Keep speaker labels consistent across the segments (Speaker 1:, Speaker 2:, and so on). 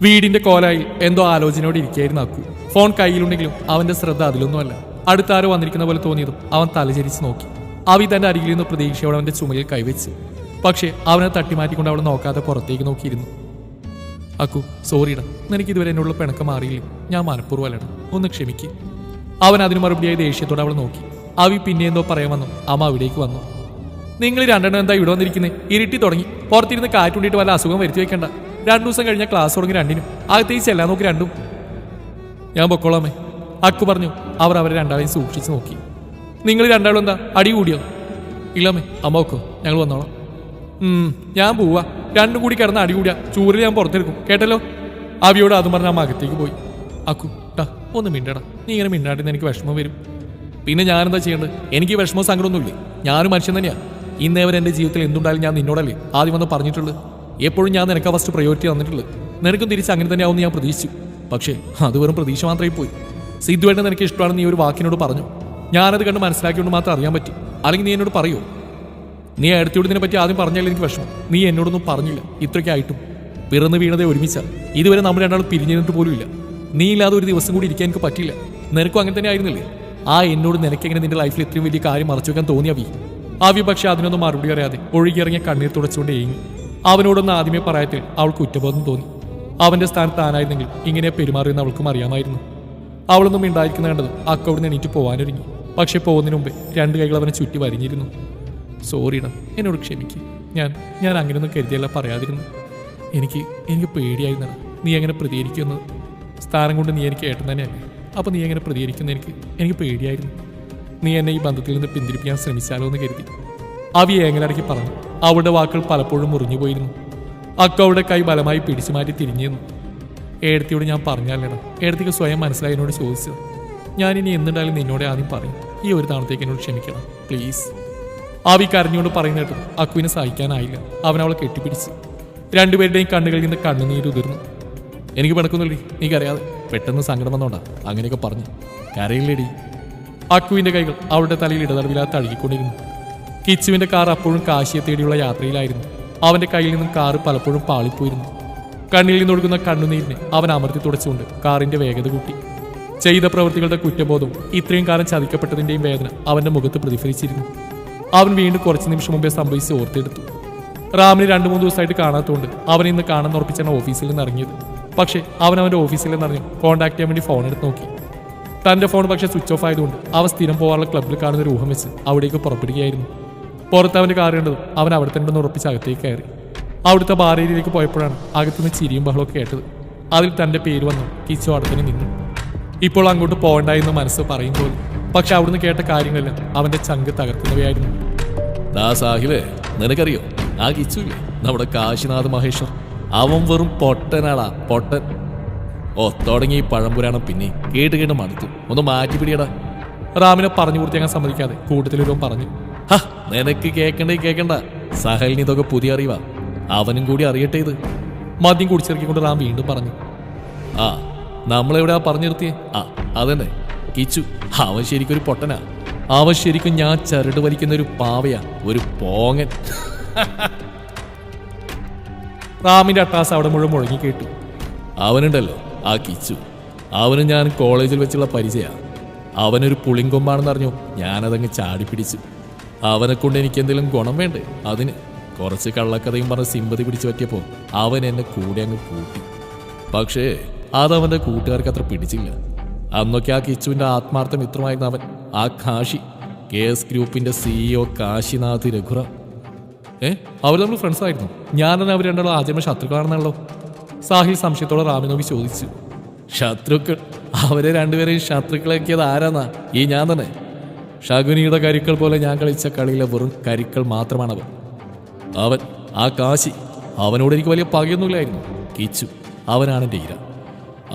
Speaker 1: വീടിന്റെ കോലായിൽ എന്തോ ആലോചനയോടെ ഇരിക്കുകയായിരുന്നു അക്കു. ഫോൺ കയ്യിലുണ്ടെങ്കിലും അവന്റെ ശ്രദ്ധ അതിലൊന്നുമല്ല. അടുത്താരോ വന്നിരിക്കുന്ന പോലെ തോന്നിയതും അവൻ തലചരിച്ച് നോക്കി. അവി തന്റെ അരികിൽ നിന്ന് പ്രതീക്ഷയോടെ അവന്റെ ചുമലിൽ കൈവച്ച്. പക്ഷെ അവനെ തട്ടിമാറ്റിക്കൊണ്ട് അവൾ നോക്കാതെ പുറത്തേക്ക് നോക്കിയിരുന്നു. അക്കു, സോറിടാ, നിനക്ക് ഇതുവരെ എന്നോടുള്ള പിണക്കം മാറിയില്ല. ഞാൻ മനഃപൂർവ്വമല്ലടാ, ഒന്ന് ക്ഷമിക്ക്. അവൻ അതിന് മറുപടിയായി ദേഷ്യത്തോടെ അവൾ നോക്കി. അവി പിന്നെ എന്തോ പറയാൻ വന്നു. അമ്മ അവിടേക്ക് വന്നു. നിങ്ങൾ രണ്ടെണ്ണം എന്താ ഇവിടെ വന്നിരിക്കുന്നത്? ഇരുട്ടി തുടങ്ങി. പുറത്തിരുന്ന് കാറ്റുണ്ടിട്ട് വല്ല അസുഖം വരുത്തി വെക്കണ്ട. 2 ദിവസം കഴിഞ്ഞാൽ ക്ലാസ് തുടങ്ങി 2-നും. അകത്തേക്ക് ചെല്ലാൻ നോക്കി 2-ഉം. ഞാൻ പൊക്കോളാമേ, അക്കു പറഞ്ഞു. അവർ അവരെ രണ്ടാളെയും സൂക്ഷിച്ച് നോക്കി. നിങ്ങൾ രണ്ടാളും എന്താ അടി കൂടിയോ? ഇല്ലമ്മേ, അമ്മ വെക്കോ, ഞങ്ങൾ വന്നോളാം. ഞാൻ പോവാ. 2 കൂടി കിടന്ന് അടി കൂടിയാ ചൂരിൽ ഞാൻ പുറത്തെടുക്കും, കേട്ടല്ലോ. അവിയോട് അതും പറഞ്ഞ അമ്മ അകത്തേക്ക് പോയി. അക്കു, ടാ ഒന്ന് മിണ്ടടാ, നീ ഇങ്ങനെ മിണ്ടാട്ടിന്ന് എനിക്ക് വിഷമം വരും. പിന്നെ ഞാനെന്താ ചെയ്യേണ്ടത്? എനിക്ക് വിഷമവും സങ്കടമൊന്നുമില്ലേ? ഞാനും മനുഷ്യൻ തന്നെയാ. ഇന്നേവരെ എൻ്റെ ജീവിതത്തിൽ എന്തുണ്ടായാലും ഞാൻ നിന്നോടല്ലേ ആദ്യം വന്ന് പറഞ്ഞിട്ടുള്ളത്. എപ്പോഴും ഞാൻ നിനക്ക് ഫസ്റ്റ് പ്രയോറിറ്റി തന്നിട്ടുള്ളത്. നിനക്കും തിരിച്ച് അങ്ങനെ തന്നെ ആവുമെന്ന് ഞാൻ പ്രതീക്ഷിച്ചു. പക്ഷേ അത് വെറും പ്രതീക്ഷ മാത്രമേ പോയി. സിദ്ധുവേട്ട നിനക്ക് ഇഷ്ടമാണെന്ന് നീ ഒരു വാക്കിനോട് പറഞ്ഞു. ഞാനത് കണ്ട് മനസ്സിലാക്കിയോണ്ട് മാത്രം അറിയാൻ പറ്റി. അല്ലെങ്കിൽ നീ എന്നോട് പറയുമോ? നീ അടുത്തോട് ഇതിനെ പറ്റി ആദ്യം പറഞ്ഞാലും എനിക്ക് വിഷമം. നീ എന്നോടൊന്നും പറഞ്ഞില്ല. ഇത്രയ്ക്കായിട്ടും പിറന്ന് വീണതേ ഒരുമിച്ച. ഇതുവരെ നമ്മൾ രണ്ടാളും പിരിഞ്ഞിട്ട് പോലും ഇല്ല. നീ ഇല്ലാതെ ഒരു ദിവസം കൂടി ഇരിക്കാൻ എനിക്ക് പറ്റില്ല. നിനക്കും അങ്ങനെ തന്നെ ആയിരുന്നില്ലേ? എന്നോട് നിനക്കെങ്ങനെ നിന്റെ ലൈഫിൽ ഇത്രയും വലിയ കാര്യം മറച്ചു വെക്കാൻ തോന്നിയ അവി പക്ഷെ അതിനൊന്നും മറുപടി അറിയാതെ ഒഴുകിയിറങ്ങിയ കണ്ണീർ തുടച്ചുകൊണ്ട് ഏങ്ങി. അവനോടൊന്ന് ആദ്യമേ പറയത്തിൽ അവൾക്ക് കുറ്റബോധം തോന്നി. അവന്റെ സ്ഥാനത്ത് താനായിരുന്നെങ്കിൽ ഇങ്ങനെ പെരുമാറിയെന്ന് അവൾക്കും അറിയാമായിരുന്നു. അവളൊന്നും ഉണ്ടായിരിക്കുന്ന കണ്ടത് അക്ക അവിടുന്ന് എണീറ്റ് പോകാനൊരുങ്ങി. പക്ഷെ പോകുന്നതിന് മുമ്പേ 2 കൈകൾ അവനെ ചുറ്റി വരിഞ്ഞിരുന്നു. സോറിടാ, എന്നോട് ക്ഷമിക്ക്. ഞാൻ അങ്ങനെയൊന്നും കരുതിയല്ല പറയാതിരുന്നു. എനിക്ക് പേടിയായിരുന്നടാ നീ എങ്ങനെ പ്രതികരിക്കുന്നത്. സ്ഥാനം കൊണ്ട് നീ എനിക്ക് ഏട്ടൻ തന്നെയല്ലേ. അപ്പോൾ നീ എങ്ങനെ പ്രതികരിക്കുന്ന എനിക്ക് പേടിയായിരുന്നു. നീ എന്നെ ഈ ബന്ധത്തിൽ നിന്ന് പിന്തിരിപ്പിക്കാൻ ശ്രമിച്ചാലോ എന്ന് കരുതി. അവി ഏങ്ങലടക്കി പറഞ്ഞു. അവളുടെ വാക്കുകൾ പലപ്പോഴും മുറിഞ്ഞു പോയിരുന്നു. അക്ക അവളുടെ കൈ ബലമായി പിടിച്ചു മാറ്റി തിരിഞ്ഞിരുന്നു. ഏടത്തിയോട് ഞാൻ പറഞ്ഞാലേടാ, ഏടത്തിക്ക് സ്വയം മനസ്സിലായി എന്നോട് ചോദിച്ചത്. ഞാനിനി എന്തുണ്ടായാലും നിന്നോട് ആദ്യം പറയും. ഈ ഒരു തവണത്തേക്ക് എന്നോട് ക്ഷമിക്കണം പ്ലീസ്. അവി കരഞ്ഞുകൊണ്ട് പറയുന്ന കേട്ടു അക്കുവിനെ സഹിക്കാനായില്ല. അവൻ അവളെ കെട്ടിപ്പിടിച്ച്. 2പേരുടെയും കണ്ണുകളിൽ നിന്ന് കണ്ണുനീര് ഉതിർന്നു. എനിക്ക് പിണക്കുന്നില്ലേ, നീക്കറിയാതെ പെട്ടെന്ന് സങ്കടം വന്നോണ്ടാ അങ്ങനെയൊക്കെ പറഞ്ഞു. കരയില്ലേടി. അക്കുവിന്റെ കൈകൾ അവളുടെ തലയിൽ ഇടതടവില്ലാതെ തഴുകിക്കൊണ്ടിരുന്നു. കിച്ചുവിന്റെ കാർ അപ്പോഴും കാശിയെ തേടിയുള്ള യാത്രയിലായിരുന്നു. അവന്റെ കയ്യിൽ നിന്നും കാറ് പലപ്പോഴും പാളിപ്പോയിരുന്നു. കണ്ണിൽ നിന്നൊഴുകുന്ന കണ്ണുനീരിനെ അവൻ അമർത്തി തുടച്ചുകൊണ്ട് കാറിന്റെ വേഗത കൂട്ടി. ചെയ്ത പ്രവൃത്തികളുടെ കുറ്റബോധവും ഇത്രയും കാലം ചതിക്കപ്പെട്ടതിന്റെയും വേദന അവന്റെ മുഖത്ത് പ്രതിഫലിച്ചിരുന്നു. അവൻ വീണ്ടും കുറച്ച് നിമിഷം മുമ്പേ സംഭവിച്ച് ഓർത്തെടുത്തു. റാമിന് 2-3 ദിവസമായിട്ട് കാണാത്തതുകൊണ്ട് അവൻ ഇന്ന് കാണാൻ ഉറപ്പിച്ചാണ് ഓഫീസിൽ നിന്ന് ഇറങ്ങിയത്. പക്ഷേ അവന്റെ ഓഫീസിൽ നിന്നറിഞ്ഞു കോൺടാക്ട് ചെയ്യാൻ വേണ്ടി ഫോൺ എടുത്ത് നോക്കി. തന്റെ ഫോൺ പക്ഷേ സ്വിച്ച് ഓഫ് ആയതുകൊണ്ട് അവൻ സ്ഥിരം പോകാനുള്ള ക്ലബ്ബിൽ കാണുന്ന ഒരു ഊഹം വെച്ച് അവിടേക്ക് പുറപ്പെടുകയായിരുന്നു. പുറത്ത് അവന്റെ കാർ കണ്ടതും അവൻ അവിടെ തന്നെ ഉറപ്പിച്ച് അകത്തേക്ക് കയറി. അവിടുത്തെ ബാർ ഏരിയയിലേക്ക് പോയപ്പോഴാണ് അകത്തുനിന്ന് ചിരിയും ബഹളമൊക്കെ കേട്ടത്. അതിൽ തന്റെ പേര് വന്നു. കിച്ചു അവിടെ തന്നെ നിന്നു. ഇപ്പോൾ അങ്ങോട്ട് പോകണ്ടായെന്ന് മനസ്സ് പറയും പോലും. പക്ഷെ അവിടുന്ന് കേട്ട കാര്യങ്ങളെല്ലാം അവന്റെ ചങ്ക് തകർക്കുന്നവയായിരുന്നു. സാഹിബേ, നിനക്കറിയോ ആ കിച്ചുല്ലേ, നമ്മുടെ കാശിനാഥ് മഹേശ്വർ? അവൻ വെറും പൊട്ടനാടാ, പൊട്ടൻ. തുടങ്ങി ഈ പഴംപുരാണം പിന്നെ കേട്ട് മടുത്തു. ഒന്ന് മാറ്റി പിടിയടാ. റാമിനെ പറഞ്ഞു പൂർത്തിയാക്കാൻ സമ്മതിക്കാതെ കൂട്ടത്തിലൊരു പറഞ്ഞു. നിനക്ക് കേക്കണ്ട, സഹലിന് ഇതൊക്കെ പുതിയ അറിവാ. അവനും കൂടി അറിയട്ടെ ഇത്. മദ്യം കുടിച്ചിറക്കിക്കൊണ്ട് റാം വീണ്ടും പറഞ്ഞു. നമ്മളെവിടെയാ പറഞ്ഞു നിർത്തിയേ? അതന്നെ കിച്ചു. അവൻ ശരിക്കും ഒരു പൊട്ടനാ. അവൻ ശരിക്കും ഞാൻ ചരട് വലിക്കുന്ന ഒരു പാവയാ, ഒരു പോങ്ങൻ. റാമിന്റെ അട്ടാസ് അവിടെ മുഴുവൻ മുഴങ്ങി കേട്ടു. അവനുണ്ടല്ലോ ആ കിച്ചു, അവനും ഞാൻ കോളേജിൽ വെച്ചുള്ള പരിചയ. അവനൊരു പുളിങ്കൊമ്പാണെന്ന് അറിഞ്ഞു ഞാനതങ്ങ് ചാടിപ്പിടിച്ചു. അവനെ കൊണ്ട് എനിക്ക് എന്തെങ്കിലും ഗുണം വേണ്ടേ? അതിന് കുറച്ച് കള്ളക്കഥയും പറഞ്ഞ് സിമ്പതി പിടിച്ചു പറ്റിയപ്പോൾ അവൻ എന്നെ കൂടെ അങ്ങ് കൂട്ടി. പക്ഷേ അതവന്റെ കൂട്ടുകാർക്ക് അത്ര പിടിച്ചില്ല. അന്നൊക്കെ ആ കിച്ചുവിന്റെ ആത്മാർത്ഥ മിത്രമായിരുന്ന അവൻ, ആ കാശി, KS ഗ്രൂപ്പിന്റെ CEO കാശിനാഥ് രഘുറാം. അവർ നമ്മൾ ഫ്രണ്ട്സ് ആയിരുന്നു. ഞാനെന്നെ അവർ രണ്ടാളും ആജന്മ ശത്രുക്കളാണെന്നാണല്ലോ. സാഹിൽ സംശയത്തോടെ റാമിനോവി ചോദിച്ചു. ശത്രുക്കൾ? അവരെ 2പേരെയും ശത്രുക്കളാക്കിയത് ആരാന്നാ? ഈ ഞാൻ തന്നെ. ശകുനിയുടെ കരിക്കൾ പോലെ ഞാൻ കളിച്ച കളിയിലെ വെറും കരിക്കൾ മാത്രമാണവൻ. അവൻ ആ കാശി, അവനോട് എനിക്ക് വലിയ പകയൊന്നുമില്ലായിരുന്നു. കിച്ചു, അവനാണ് എൻ്റെ ഇര.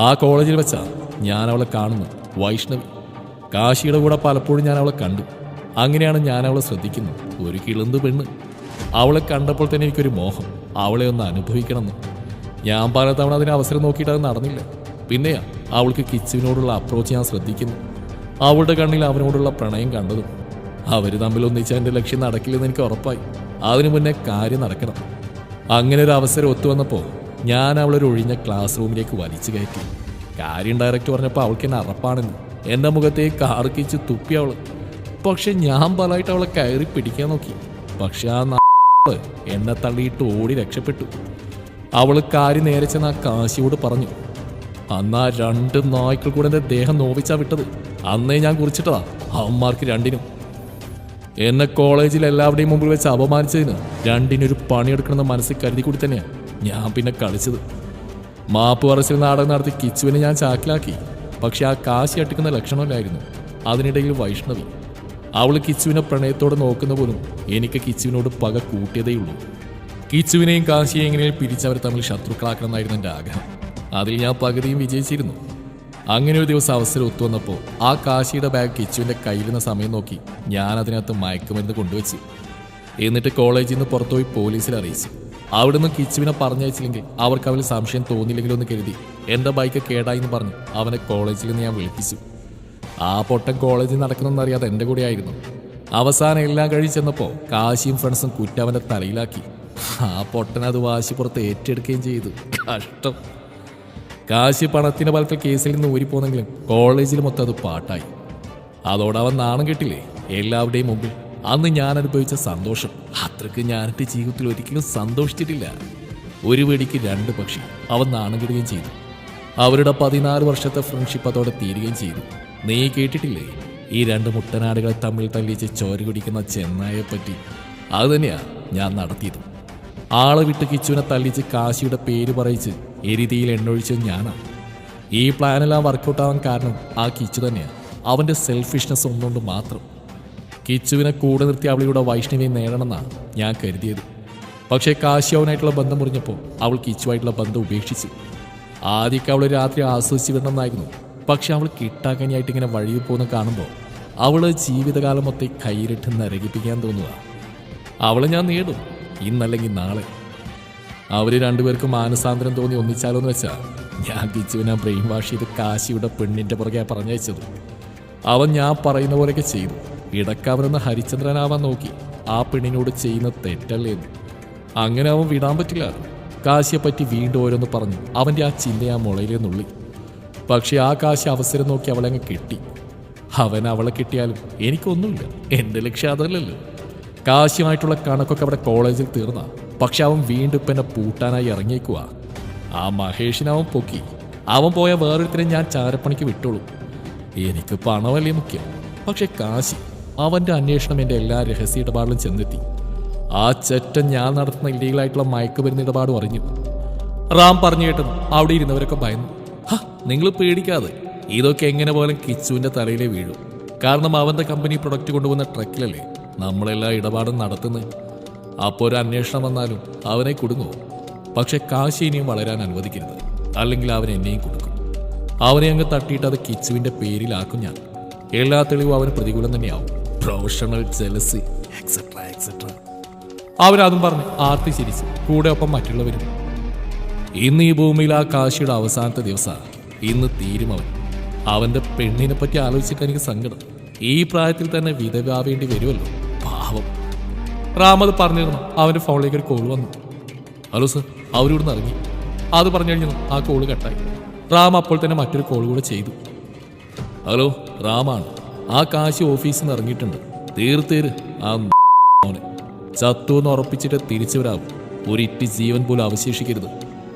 Speaker 1: ആ കോളേജിൽ വെച്ചാ ഞാൻ അവളെ കാണുന്നു, വൈഷ്ണവി. കാശിയുടെ കൂടെ പലപ്പോഴും ഞാൻ അവളെ കണ്ടു. അങ്ങനെയാണ് ഞാൻ അവളെ ശ്രദ്ധിക്കുന്നത്. ഒരു കിളുന്ത് പെണ്ണ്. അവളെ കണ്ടപ്പോൾ തന്നെ എനിക്കൊരു മോഹം, അവളെ ഒന്ന് അനുഭവിക്കണമെന്ന്. ഞാൻ പല തവണ അതിന് അവസരം നോക്കിയിട്ട് അത് നടന്നില്ല. പിന്നെയാ അവൾക്ക് കിച്ചുവിനോടുള്ള അപ്രോച്ച് ഞാൻ ശ്രദ്ധിക്കുന്നു. അവളുടെ കണ്ണിൽ അവനോടുള്ള പ്രണയം കണ്ടതും. അവർ തമ്മിൽ ഒന്നിച്ച എൻ്റെ ലക്ഷ്യം നടക്കില്ലെന്ന് എനിക്ക് ഉറപ്പായി. അതിനു മുന്നേ കാര്യം നടക്കണം. അങ്ങനെ ഒരു അവസരം ഒത്തുവന്നപ്പോൾ ഞാൻ അവളൊരു ഒഴിഞ്ഞ ക്ലാസ് റൂമിലേക്ക് വലിച്ചു കയറ്റി. കാര്യം ഡയറക്റ്റ് പറഞ്ഞപ്പോൾ അവൾക്ക് എന്നെ അറപ്പാണെന്ന്. എൻ്റെ മുഖത്തേക്ക് കാർക്കിച്ച് തുപ്പി അവൾ. പക്ഷെ ഞാൻ പലതായിട്ട് അവളെ കയറി പിടിക്കാൻ നോക്കി. പക്ഷെ ആ എന്നെ തള്ളിയിട്ട് ഓടി രക്ഷപ്പെട്ടു. അവൾ കാര്യം നേരെ ചെന്ന് ആ കാശിയോട് പറഞ്ഞു. അന്ന് ആ 2 നായ്ക്കൾ കൂടെ എൻ്റെ ദേഹം നോവിച്ചാ വിട്ടത്. അന്നേ ഞാൻ കുറിച്ചിട്ടതാ അവന്മാർക്ക് 2നും. എന്നെ കോളേജിൽ എല്ലാവരുടെയും മുമ്പിൽ വെച്ച് അപമാനിച്ചതിന് 2നൊരു പണിയെടുക്കണമെന്ന് മനസ്സിൽ കരുതി കൂടി തന്നെയാണ് ഞാൻ പിന്നെ കളിച്ചത്. മാപ്പ് പറച്ചിൽ നാടകം നടത്തി കിച്ചുവിനെ ഞാൻ ചാക്കിലാക്കി. പക്ഷെ ആ കാശി അട്ടിക്കുന്ന ലക്ഷണമില്ലായിരുന്നു. അതിനിടയിൽ വൈഷ്ണവി. അവൾ കിച്ചുവിനെ പ്രണയത്തോടെ നോക്കുന്ന പോലും എനിക്ക് കിച്ചുവിനോട് പക കൂട്ടിയതേയുള്ളൂ. കിച്ചുവിനെയും കാശിയെയും എങ്ങനെയും പിരിച്ചവർ തമ്മിൽ ശത്രുക്കളാക്കണം എന്നായിരുന്നു എൻ്റെ ആഗ്രഹം. അതിൽ ഞാൻ പകുതിയും വിജയിച്ചിരുന്നു. അങ്ങനെ ഒരു ദിവസം അവസരം ഒത്തുവന്നപ്പോൾ ആ കാശിയുടെ ബാഗ് കിച്ചുവിൻ്റെ കയ്യിലിരുന്ന സമയം നോക്കി ഞാൻ അതിനകത്ത് മയക്കുമരുന്ന് കൊണ്ടുവച്ചു. എന്നിട്ട് കോളേജിൽ നിന്ന് പുറത്തുപോയി പോലീസിൽ അറിയിച്ചു. അവിടുന്ന് കിച്ചുവിനെ പറഞ്ഞയച്ചില്ലെങ്കിൽ അവർക്ക് അവന് സംശയം തോന്നില്ലെങ്കിലോ എന്ന് കരുതി എൻ്റെ ബൈക്ക് കേടായി എന്ന് പറഞ്ഞ് അവനെ കോളേജിൽ നിന്ന് ഞാൻ വിളിപ്പിച്ചു. ആ പൊട്ടൻ കോളേജിൽ നടക്കണമെന്നറിയാതെ എൻ്റെ കൂടെ ആയിരുന്നു. അവസാനം എല്ലാം കഴിച്ചെന്നപ്പോൾ കാശിയും ഫ്രണ്ട്സും കുറ്റവൻ്റെ തലയിലാക്കി. ആ പൊട്ടൻ അത് വാശിപ്പുറത്ത് ഏറ്റെടുക്കുകയും ചെയ്തു. കഷ്ടം. കാശി പണത്തിൻ്റെ ബലത്തിൽ കേസിൽ നിന്ന് ഊരിപ്പോന്നെങ്കിലും കോളേജിൽ മൊത്തം അത് പാട്ടായി. അതോടെ അവൻ നാണം കെട്ടില്ലേ എല്ലാവരുടെയും മുമ്പിൽ. അന്ന് ഞാൻ അനുഭവിച്ച സന്തോഷം അത്രയ്ക്ക് ഞാനെൻ്റെ ജീവിതത്തിൽ ഒരിക്കലും സന്തോഷിച്ചിട്ടില്ല. ഒരു വെടിക്ക് 2 പക്ഷി. അവൻ നാണം കെടുകയും ചെയ്തു. അവരുടെ 14 വർഷത്തെ ഫ്രണ്ട്ഷിപ്പ് അതോടെ തീരുകയും ചെയ്തു. നീ കേട്ടിട്ടില്ലേ ഈ 2 മുട്ടനാടുകളെ തമ്മിൽ തല്ലിച്ച് ചോര കുടിക്കുന്ന ചെന്നായെപ്പറ്റി? അതുതന്നെയാ ഞാൻ നടത്തിയത്. ആളെ വിട്ട് കിച്ചുവിനെ തല്ലിച്ച് കാശിയുടെ പേര് പറയിച്ച് എരുതിയിൽ എണ്ണൊഴിച്ചത് ഞാനാ. ഈ പ്ലാനെല്ലാം വർക്കൗട്ടാവാൻ കാരണം ആ കിച്ചു തന്നെയാണ്. അവൻ്റെ സെൽഫിഷ്നെസ് ഒന്നുകൊണ്ട് മാത്രം. കിച്ചുവിനെ കൂടെ നിർത്തി അവളിലൂടെ വൈഷ്ണവിയെ നേടണമെന്നാണ് ഞാൻ കരുതിയത്. പക്ഷേ കാശി അവനായിട്ടുള്ള ബന്ധം മുറിഞ്ഞപ്പോൾ അവൾ കിച്ചുവായിട്ടുള്ള ബന്ധം ഉപേക്ഷിച്ചു. ആദ്യമൊക്കെ അവൾ രാത്രി ആസ്വദിച്ച് വിടണമെന്നായിരുന്നു. പക്ഷെ അവൾ കിട്ടാക്കനിയായിട്ട് ഇങ്ങനെ വഴിയിൽ പോകുന്ന കാണുമ്പോൾ അവൾ ജീവിതകാലം മൊത്തം കയ്യിലിട്ട് നരകിപ്പിക്കാൻ തോന്നുക. അവളെ ഞാൻ നേടും, ഇന്നല്ലെങ്കിൽ നാളെ. അവർ 2 പേർക്കും മാനസാന്തരം തോന്നി ഒന്നിച്ചാലോ എന്ന് വെച്ചാൽ ഞാൻ കിച്ചുവിനെ ബ്രെയിൻ വാഷ് ചെയ്ത് കാശിയുടെ പെണ്ണിൻ്റെ പുറകെ പറഞ്ഞയച്ചത്. അവൻ ഞാൻ പറയുന്ന പോലെയൊക്കെ ചെയ്തു. ഇടക്കവനെന്ന് ഹരിചന്ദ്രനാവാൻ നോക്കി. ആ പെണ്ണിനോട് ചെയ്യുന്ന തെറ്റല്ലേ എന്ന്. അങ്ങനെ അവൻ വിടാൻ പറ്റില്ല. കാശിയെപ്പറ്റി വീണ്ടും ഓരോന്ന് പറഞ്ഞു അവൻ്റെ ആ ചിന്ത ആ മുളയിലേ നുള്ളി. പക്ഷെ ആ കാശി അവസരം നോക്കി അവളങ്ങ് കെട്ടി. അവൻ അവളെ കിട്ടിയാലും എനിക്കൊന്നുമില്ല. എൻ്റെ ലക്ഷ്യം അതല്ലല്ലോ. കാശിയുമായിട്ടുള്ള കണക്കൊക്കെ അവിടെ കോളേജിൽ തീർന്ന. പക്ഷെ അവൻ വീണ്ടും ഇപ്പം എന്നെ പൂട്ടാനായി ഇറങ്ങിയേക്കുക. ആ മഹേഷിനെ അവൻ പൊക്കി. അവൻ പോയ വേറൊരുത്തരെ ഞാൻ ചാരപ്പണിക്ക് വിട്ടോളൂ. എനിക്ക് പണമല്ലേ മുഖ്യം. പക്ഷെ കാശി, അവൻ്റെ അന്വേഷണം എൻ്റെ എല്ലാ രഹസ്യ ഇടപാടിലും ചെന്നെത്തി. ആ ചെറ്റൻ ഞാൻ നടത്തുന്ന ഇല്ലീഗലായിട്ടുള്ള മയക്കുമരുന്ന് ഇടപാടും അറിഞ്ഞു. റാം പറഞ്ഞു കേട്ടത് അവിടെ ഇരുന്നവരൊക്കെ ഭയന്നു. നിങ്ങൾ പേടിക്കാതെ, ഇതൊക്കെ എങ്ങനെ പോലും കിച്ചുവിൻ്റെ തലയിലേ വീഴും. കാരണം അവൻ്റെ കമ്പനി പ്രൊഡക്റ്റ് കൊണ്ടുപോകുന്ന ട്രക്കിലല്ലേ നമ്മളെല്ലാ ഇടപാടും നടത്തുന്നത്. അപ്പോൾ ഒരു അന്വേഷണം വന്നാലും അവനെ കുടുങ്ങും. പക്ഷെ കാശി ഇനിയും വളരാൻ അനുവദിക്കരുത്, അല്ലെങ്കിൽ അവൻ എന്നെയും കൊടുക്കും. അവനെ അങ്ങ് തട്ടിയിട്ട് അത് കിച്ചുവിൻ്റെ പേരിലാക്കും ഞാൻ. എല്ലാ തെളിവും അവന് പ്രതികൂലം തന്നെയാവും. Professional jealousy etcetera etcetera. അവനതും പറഞ്ഞ് ആർത്തി ചിരിച്ചു. കൂടെ ഒപ്പം മറ്റുള്ളവരും. ഇന്ന് ഈ ഭൂമിയിൽ ആ കാശിയുടെ അവസാനത്തെ ദിവസമാണ്. ഇന്ന് തീരും അവൻ. അവൻ്റെ പെണ്ണിനെ പറ്റി ആലോചിച്ചിട്ട് എനിക്ക് സങ്കടം. ഈ പ്രായത്തിൽ തന്നെ വിധവാവേണ്ടി വരുമല്ലോ, പാവം. റാമത് പറഞ്ഞിരുന്നു. അവൻ്റെ ഫോണിലേക്ക് ഒരു കോൾ വന്നു. ഹലോ സർ, അവരിവിടുന്ന് ഇറങ്ങി. അത് പറഞ്ഞു കഴിഞ്ഞു ആ കോള് കട്ടായി. റാം അപ്പോൾ തന്നെ മറ്റൊരു കോൾ കൂടെ ചെയ്തു. ഹലോ, റാമാണ്. ആ കാശി ഓഫീസിൽ നിന്ന് ഇറങ്ങിയിട്ടുണ്ട്. തീർത്തേര് ആ മോനെ. ചത്തുവെന്ന് ഉറപ്പിച്ചിട്ട് തിരിച്ചു വരാവും. ഒരിറ്റി ജീവൻ പോലും അവശേഷിക്കരുത്.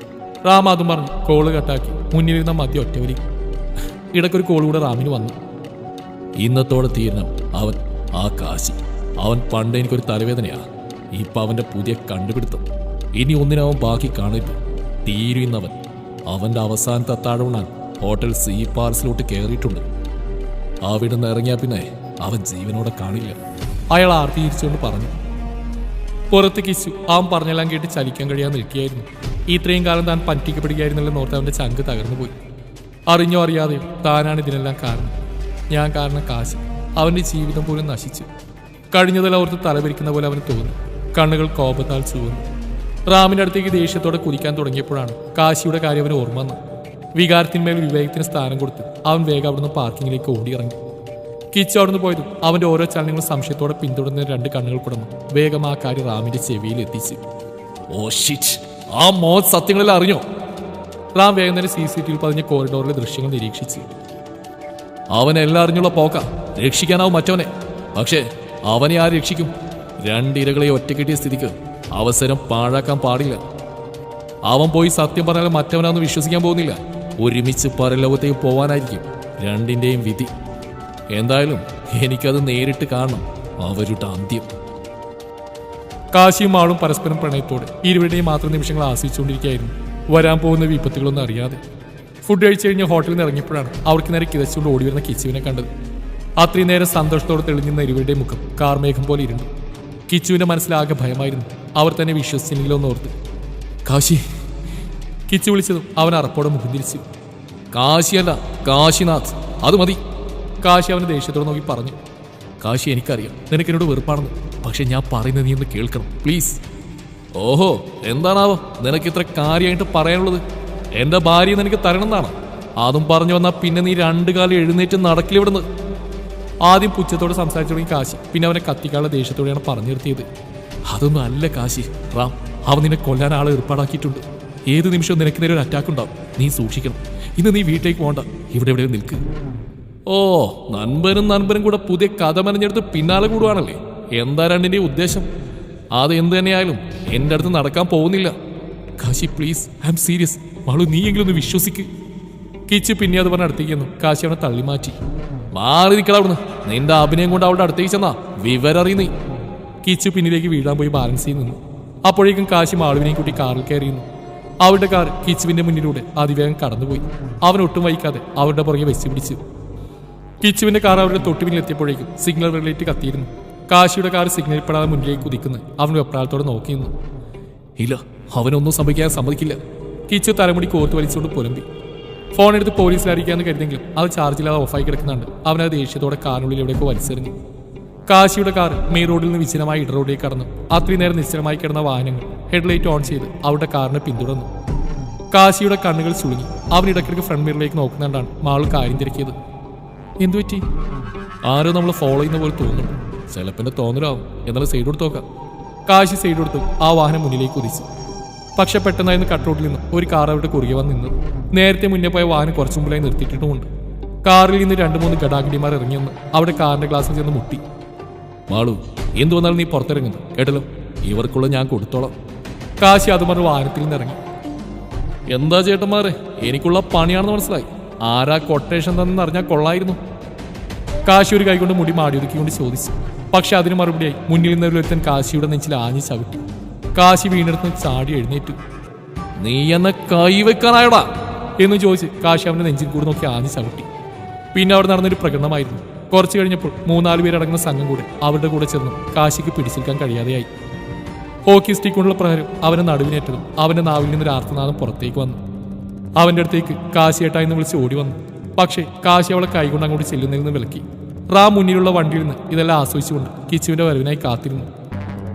Speaker 1: റാം അതും പറഞ്ഞു കോള് കട്ടാക്കി. മുന്നിലിരുന്ന മദ്യം ഒറ്റവരി. ഇടയ്ക്കൊരു കോൾ കൂടെ റാമിന് വന്നു. ഇന്നത്തോടെ തീരണം അവൻ. ആ കാശി അവൻ പണ്ട് എനിക്കൊരു തലവേദനയാ. ഇപ്പം അവൻ്റെ പുതിയ കണ്ടുപിടുത്തം. ഇനി ഒന്നിനവൻ ബാക്കി കാണരുത്. തീരുന്നവൻ. അവൻ്റെ അവസാനത്തെ അത്താഴമുണ്ണാൻ ഹോട്ടൽ സീ പാർസിലോട്ട് കയറിയിട്ടുണ്ട്. അവിടെ നിന്ന് ഇറങ്ങിയാൽ പിന്നെ അവൻ ജീവനോടെ കാണില്ല. അയാൾ ആർത്തി ചിരിച്ചുകൊണ്ട് പറഞ്ഞു. പുറത്ത് കിച്ചു. അവൻ പറഞ്ഞെല്ലാം കേട്ട് ചലിക്കാൻ കഴിയാതെ നിൽക്കുകയായിരുന്നു. ഇത്രയും കാലം താൻ പറ്റിക്കപ്പെടുകയായിരുന്നല്ലോ നോർത്ത് അവൻ്റെ ചങ്ക് തകർന്നു പോയി. അറിഞ്ഞോ അറിയാതെയോ താനാണ് ഇതിനെല്ലാം കാരണം. ഞാൻ കാരണം കാശി. അവൻ്റെ ജീവിതം പോലും നശിച്ചു. കഴിഞ്ഞതെല്ലാം ഓർത്ത് തലവരിക്കുന്ന പോലെ അവന് തോന്നി. കണ്ണുകൾ കോപത്താൽ ചുവന്നു. റാമിൻ്റെ അടുത്തേക്ക് ദേഷ്യത്തോടെ കുതിക്കാൻ തുടങ്ങിയപ്പോഴാണ് കാശിയുടെ കാര്യം അവന് ഓർമ്മ വന്നു. വികാരത്തിന്മേൽ വിവേകത്തിന് സ്ഥാനം കൊടുത്ത് അവൻ വേഗം അവിടുന്ന് പാർക്കിങ്ങിലേക്ക് ഓടിയിറങ്ങി. കിച്ചു അവിടുന്ന് പോയതും അവൻ്റെ ഓരോ ചലനങ്ങളും സംശയത്തോടെ പിന്തുടർന്ന 2 കണ്ണുകൾ കുടന്നു വേഗം ആ കാര്യം റാമിൻ്റെ ചെവിയിൽ എത്തിച്ചു. ഓ ഷിറ്റ്, ആ മോത് സത്യങ്ങളെല്ലാം അറിഞ്ഞോ? റാം വേഗം തന്നെ CCTV പതിഞ്ഞ കോറിഡോറിലെ ദൃശ്യങ്ങൾ നിരീക്ഷിച്ചു. അവനെല്ലാം അറിഞ്ഞുള്ള പോക്ക. രക്ഷിക്കാനാവും മറ്റവനെ. പക്ഷേ അവനെ ആര് രക്ഷിക്കും? രണ്ടിരകളെ ഒറ്റക്കെട്ടിയ സ്ഥിതിക്ക് അവസരം പാഴാക്കാൻ പാടില്ല. അവൻ പോയി സത്യം പറഞ്ഞാൽ മറ്റവനാന്ന് വിശ്വസിക്കാൻ പോകുന്നില്ല. ഒരുമിച്ച് പരലോകത്തേക്ക് പോവാനായിരിക്കും രണ്ടിന്റെയും വിധി. എന്തായാലും എനിക്കത് നേരിട്ട് കാണണം, അവരുടെ അന്ത്യം. കാശിയും ആളും പരസ്പരം പ്രണയത്തോടെ ഇരുവരുടെയും മാത്രം നിമിഷങ്ങൾ ആസ്വദിച്ചുകൊണ്ടിരിക്കുകയായിരുന്നു, വരാൻ പോകുന്ന വിപത്തുകളൊന്നും അറിയാതെ. ഫുഡ് കഴിച്ചു കഴിഞ്ഞ് ഹോട്ടലിൽ നിന്ന് ഇറങ്ങിയപ്പോഴാണ് അവർക്ക് നേരെ കിതച്ചുകൊണ്ട് ഓടി വരുന്ന കിച്ചുവിനെ കണ്ടത്. അത്രയും നേരം സന്തോഷത്തോടെ തെളിഞ്ഞുന്ന ഇരുവരുടെയും മുഖം കാർമേഘം പോലെ ഇരുന്നു. കിച്ചുവിന്റെ മനസ്സിലാകെ ഭയമായിരുന്നു. അവർ തന്നെ വിശ്വസിച്ചില്ലെങ്കിലോ എന്നോർത്ത്. കാശി, കിച്ചു വിളിച്ചതും അവൻ അറപ്പോടെ മുഖം തിരിച്ചു. കാശിയല്ല, കാശിനാഥ്, അത് മതി. കാശി അവനെ ദേഷ്യത്തോടെ നോക്കി പറഞ്ഞു. കാശി, എനിക്കറിയാം നിനക്ക് എന്നോട് വെറുപ്പാണെന്ന്. പക്ഷെ ഞാൻ പറയുന്നത് നീ ഒന്ന് കേൾക്കണം പ്ലീസ്. ഓഹോ, എന്താണാവോ നിനക്ക് ഇത്ര കാര്യമായിട്ട് പറയാനുള്ളത്? എന്റെ ഭാര്യ നിനക്ക് തരണമെന്നാണ്? അതും പറഞ്ഞു വന്നാൽ പിന്നെ നീ രണ്ടു കാലം എഴുന്നേറ്റ് നടക്കിലിവിടുന്ന്. ആദ്യം പുച്ഛത്തോടെ സംസാരിച്ചു തുടങ്ങി കാശി. പിന്നെ അവനെ കത്തിക്കാനുള്ള ദേഷ്യത്തോടെയാണ് പറഞ്ഞു നിർത്തിയത്. അതൊന്നും അല്ല കാശി, റാം അവൻ നിന്നെ കൊല്ലാൻ ആളെ ഏർപ്പാടാക്കിയിട്ടുണ്ട്. ഏത് നിമിഷവും നിനക്ക് നേരെ ഒരു അറ്റാക്ക് ഉണ്ടാവും. നീ സൂക്ഷിക്കണം. ഇന്ന് നീ വീട്ടിലേക്ക് പോകണ്ട, ഇവിടെ എവിടെ നിൽക്ക്. ഓ, നൻപരും കൂടെ പുതിയ കഥ മെനഞ്ഞെടുത്ത് പിന്നാലെ കൂടുവാണല്ലേ? എന്താ രണ്ടിന്റെ ഉദ്ദേശം? അത് എന്ത് തന്നെയായാലും എന്റെ അടുത്ത് നടക്കാൻ പോകുന്നില്ല. Kashi please, I am serious. Malu, നീയെങ്കിലും ഒന്ന് വിശ്വസിക്ക്. കിച്ചു പിന്നെ അത് പറഞ്ഞ അടുത്തേക്ക് ചെന്നു. കാശി അവനെ തള്ളി മാറ്റി. മാറി നിൽക്കണം അവിടുന്ന്. നിന്റെ അഭിനയം കൊണ്ട് അവളുടെ അടുത്തേക്ക് ചെന്നാ വിവരറിയ നീ. കിച്ചു പിന്നിലേക്ക് വീഴാൻ പോയി ബാലൻസ് ചെയ്ത് നിന്നു. അപ്പോഴേക്കും കാശി മാളുവിനെയും കൂട്ടി കാറിൽ കയറിയിരുന്നു. അവരുടെ കാർ കിച്ചുവിന്റെ മുന്നിലൂടെ അതിവേഗം കടന്നുപോയി. അവൻ ഒട്ടും വൈകാതെ അവരുടെ പുറകെ വെച്ച് പിടിച്ചു. കിച്ചുവിന്റെ കാർ അവരുടെ തൊട്ടുപിന്നിലെത്തിയപ്പോഴേക്കും സിഗ്നൽ റിലേറ്റ് കത്തിയിരുന്നു. കാശിയുടെ കാർ സിഗ്നലിൽ പെടാതെ മുന്നിലേക്ക് കുതിക്കുന്നു. അവൻ വെപ്രാളത്തോടെ നോക്കിയിരുന്നു. ഇല്ല, അവനൊന്നും സംഭവിക്കാൻ സമ്മതിക്കില്ല. കിച്ചു തലമുടി കോർത്ത് വലിച്ചുകൊണ്ട് പുലമ്പി. ഫോൺ എടുത്ത് പോലീസിൽ അറിയിക്കാമെന്ന് കരുതെങ്കിലും അത് ചാർജില്ലാതെ ഓഫായി കിടക്കുന്നുണ്ട്. അവനത് ദേഷ്യത്തോടെ കാറിനുള്ളിൽ എവിടേക്കോ വലിച്ചെറിഞ്ഞു. കാശിയുടെ കാർ മെയിൻ റോഡിൽ നിന്ന് വിജനമായി ഇടറോഡിലേക്ക് കടന്നു. അത്രയും നേരം നിശ്ചലമായി കിടന്ന വാഹനങ്ങൾ ഹെഡ്ലൈറ്റ് ഓൺ ചെയ്ത് അവരുടെ കാറിനെ പിന്തുടർന്നു. കാശിയുടെ കണ്ണുകൾ ചുളുങ്ങി. അവൻ ഇടയ്ക്കിടയ്ക്ക് ഫ്രണ്ട് മിററിലേക്ക് നോക്കുന്നുണ്ടാണ് മാള് കാര്യം തിരക്കിയത്. എന്തുപറ്റി? ആരോ നമ്മൾ ഫോളോ ചെയ്യുന്ന പോലെ തോന്നുന്നു. ചിലപ്പിന്റെ തോന്നലാവും. എന്നാലും സൈഡ് കൊടുത്ത് നോക്കാം. കാശി സൈഡ് കൊടുത്തു ആ വാഹനം മുന്നിലേക്ക് കുതിച്ചു. പക്ഷെ പെട്ടെന്നായിരുന്നു കട്ട് റോഡിൽ നിന്ന് ഒരു കാർ അവിടെ കുറുകെ വന്ന് നിന്നത്. നേരത്തെ മുന്നേ പോയ വാഹനം കുറച്ചു മുമ്പിലായി നിർത്തിയിട്ടുമുണ്ട്. കാറിൽ നിന്ന് 2-3 ഗടാഗിടിമാർ ഇറങ്ങിയെന്ന് അവിടെ കാറിന്റെ ഗ്ലാസ്സിൽ ചെന്ന് മുട്ടി. മാളു, എന്തു വന്നാലും നീ പുറത്തിറങ്ങുന്നു കേട്ടല്ലോ. ഇവർക്കുള്ള ഞാൻ കൊടുത്തോളാം. കാശി അത് പറഞ്ഞ് വാഹനത്തിൽ നിന്ന് ഇറങ്ങി. എന്താ ചേട്ടന്മാരെ, എനിക്കുള്ള പണിയാണെന്ന് മനസ്സിലായി. ആരാ കൊട്ടേഷൻ തന്നെ അറിഞ്ഞാൽ കൊള്ളായിരുന്നു. കാശി ഒരു കൈകൊണ്ട് മുടി മാടിയൊതുക്കിക്കൊണ്ട് ചോദിച്ചു. പക്ഷെ അതിന് മറുപടിയായി മുന്നിൽ നിന്നൊരുത്തൻ കാശിയുടെ നെഞ്ചിൽ ആഞ്ഞു ചവിട്ടി. കാശി വീണെടുത്ത് ചാടി എഴുന്നേറ്റു. നീ എന്നെ കൈവെക്കാനായടാ എന്ന് ചോദിച്ച് കാശി അവന്റെ നെഞ്ചിൽ കൂടെ നോക്കി ആഞ്ഞു ചവിട്ടി. പിന്നെ അവിടെ നടന്നൊരു പ്രകടനമായിരുന്നു. കുറച്ചു കഴിഞ്ഞപ്പോൾ 3-4 പേരടങ്ങുന്ന സംഘം കൂടെ അവരുടെ കൂടെ ചേർന്ന് കാശിക്ക് പിടിച്ചെടുക്കാൻ കഴിയാതെയായി. ഹോക്കി സ്റ്റിക് കൊണ്ടുള്ള പ്രകാരം അവന്റെ നടുവിനേറ്റതും അവന്റെ നാവിൽ നിന്നൊരു ആർത്തനാദം പുറത്തേക്ക് വന്നു. അവന്റെ അടുത്തേക്ക് കാശിയേട്ടാ എന്ന് വിളിച്ച് ഓടി വന്നു. പക്ഷേ കാശി അവളെ കൈകൊണ്ട് അങ്ങോട്ട് ചെല്ലുന്നതിൽ നിന്ന് വിലക്കി. റാം മുന്നിലുള്ള വണ്ടിയിൽ നിന്ന് ഇതെല്ലാം ആസ്വദിച്ചുകൊണ്ട് കിച്ചുവിന്റെ വരവിനായി കാത്തിരുന്നു.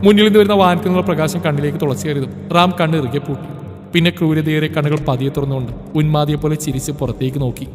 Speaker 1: മുന്നിൽ നിന്ന് വരുന്ന വാഹനത്തിൽ നിന്നുള്ള പ്രകാശം കണ്ണിലേക്ക് തുളച്ചു കയറിയതും റാം കണ്ണ് ഇറുകെ പൂട്ടി. പിന്നെ ക്രൂരതയേറെ കണ്ണുകൾ പതിയെ തുറന്നുകൊണ്ട് ഉന്മാദിയെ പോലെ ചിരിച്ച് പുറത്തേക്ക് നോക്കി.